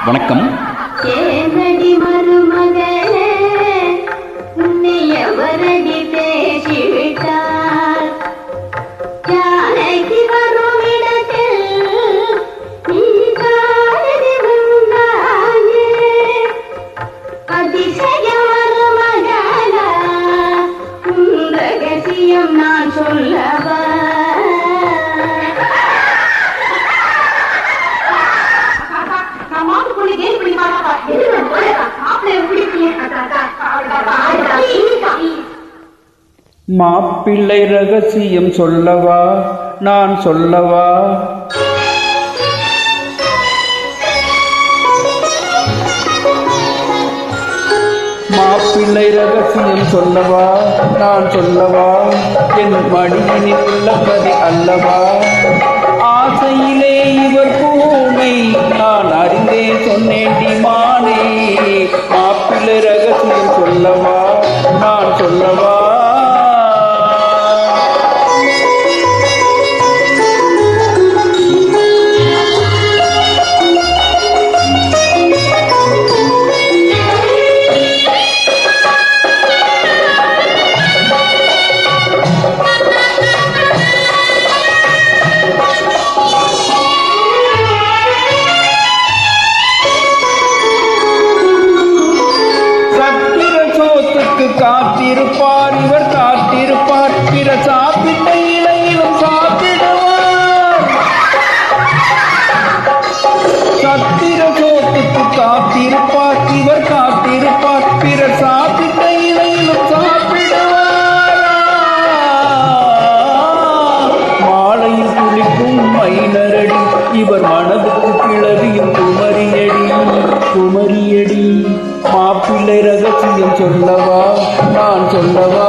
வணக்கம். ஏனடி மருமகளே உன்னை எவரடி பேசிவிட்டார்? யானைக்கு வரும் இடத்தில் நீ காலடி வந்தாயே. அதிசய மருமகளா உன் ரகசியம் நான் சொல்லவா? மாப்பிள்ளை ரகசியம் சொல்லவா, நான் சொல்லவா? மாப்பிள்ளை ரகசியம் சொல்லவா, நான் சொல்லவா? என் மடியினில் உள்ள கதை அல்லவா? ஆசையிலே இவர் பூனை நான் அறிந்தே சொன்னேண்டி மானே. மாப்பிள்ளை ரகசியம் சொல்லவா, நான் சொல்லவா? காத்திருப்பார் இவர் காத்திருப்பார், பிற சாப்பிட்ட இலையிலும் சாப்பிடுவார். சத்திர சோத்துக்கு காத்திருப்பார் இவர் காத்திருப்பார், பிற சாப்பிட்ட இலையிலும் சாப்பிடுவார். மாலையில் குளிக்கும் மைனரடி இவர் மனதுக்கு கிளவியும் குமரியடி குமரியடி. மாப்பிள்ளை ரகசியம் சொல்லவா, நான் சொல்லவா?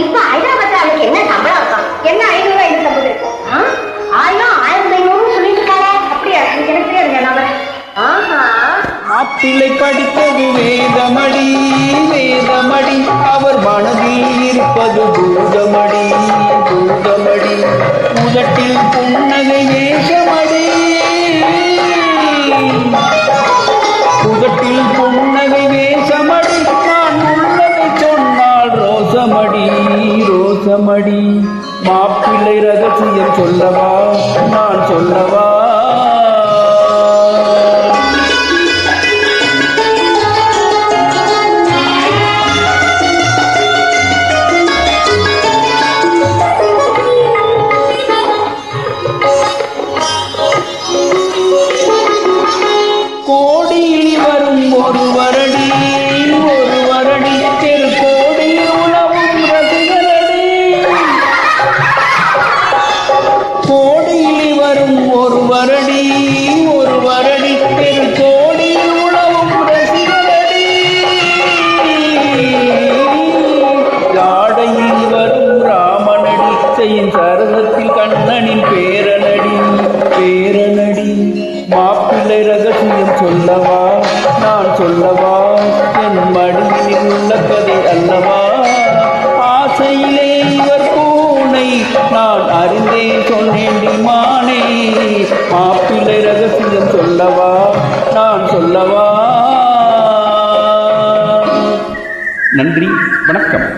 இப்ப ஹைதராபாத்ல அவனுக்கு என்ன சம்பளம் இருக்கும்? என்ன 500 1500 சொல்லிட்டு இருக்காரு. அப்படியா? எனக்கு தெரியாது. மாப்பிள்ளை படித்தது வேதமடி வேதமடி, அவர் மனதில் இருப்பது பூதமடி பூதமடி. உதட்டில் புன்னகை வேஷமடி, உதட்டில் புன்னகை வேஷமடி. நான் உள்ளதை சொன்னால் ரோசமடி ரோசமடி. மாப்பிள்ளை ரகசியம் சொல்லவா, நான் சொல்லவா? கோடியில் வரும் ஒரு வருடி தெரு கோடியில் உலவும் ரசிகரடி. கோடியில் வரும் ஒரு வருடி தெரு கோடியில் உலவும் ரசிகரடி. ஜாடையில் வரும் ராமனடி செய்யும் சரதத்தில் கண்ணனின் பேரனடி பேரனடி. மாப்பிள்ளை ரகசியம் சொல்லவா, நான் சொல்லவா? என் மடியில் உள்ள கதை அல்லவா? ஆசையிலே இவர் பூனை நான் அறிந்தே சொன்னேண்டி மானே. மாப்பிள்ளை ரகசியம் சொல்லவா, நான் சொல்லவா? நன்றி, வணக்கம்.